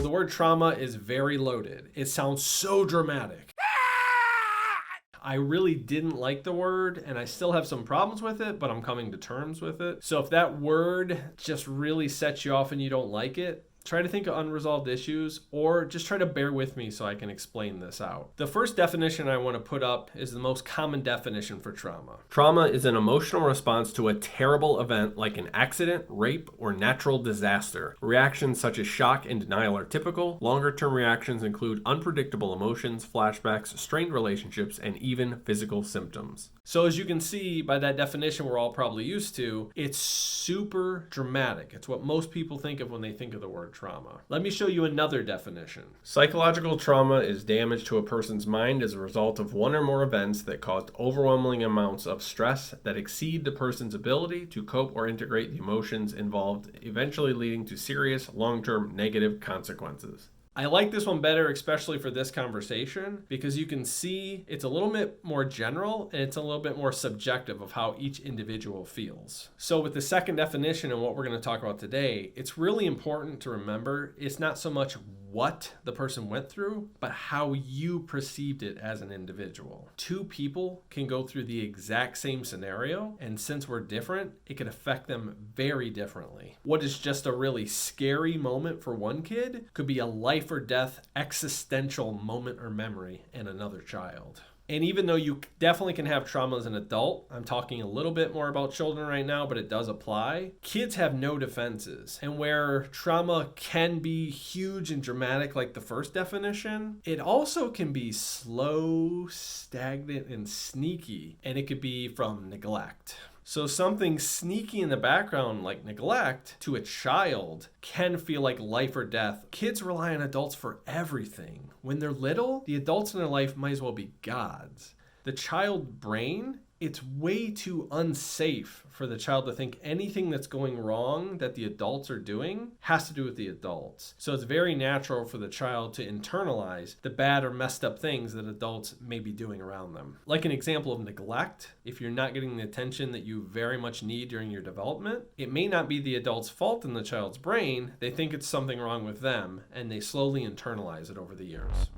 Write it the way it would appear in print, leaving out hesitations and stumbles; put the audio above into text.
the word trauma is very loaded. It sounds so dramatic. I really didn't like the word, and I still have some problems with it, but I'm coming to terms with it. So if that word just really sets you off and you don't like it, try to think of unresolved issues, or just try to bear with me so I can explain this out. The first definition I want to put up is the most common definition for trauma. Trauma is an emotional response to a terrible event like an accident, rape, or natural disaster. Reactions such as shock and denial are typical. Longer-term reactions include unpredictable emotions, flashbacks, strained relationships, and even physical symptoms. So as you can see by that definition we're all probably used to, it's super dramatic. It's what most people think of when they think of the word trauma. Let me show you another definition. Psychological trauma is damage to a person's mind as a result of one or more events that caused overwhelming amounts of stress that exceed the person's ability to cope or integrate the emotions involved, eventually leading to serious, long-term negative consequences. I like this one better, especially for this conversation, because you can see it's a little bit more general and it's a little bit more subjective of how each individual feels. So with the second definition and what we're going to talk about today, it's really important to remember it's not so much what the person went through, but how you perceived it as an individual. Two people can go through the exact same scenario, and since we're different, it can affect them very differently. What is just a really scary moment for one kid could be a life or death existential moment or memory in another child. And even though you definitely can have trauma as an adult, I'm talking a little bit more about children right now, but it does apply. Kids have no defenses. And where trauma can be huge and dramatic like the first definition, it also can be slow, stagnant, and sneaky. And it could be from neglect. So something sneaky in the background like neglect to a child can feel like life or death. Kids rely on adults for everything. When they're little, the adults in their life might as well be gods. The child brain, it's way too unsafe for the child to think anything that's going wrong that the adults are doing has to do with the adults. So it's very natural for the child to internalize the bad or messed up things that adults may be doing around them. Like an example of neglect, if you're not getting the attention that you very much need during your development, it may not be the adult's fault in the child's brain. They think it's something wrong with them, and they slowly internalize it over the years.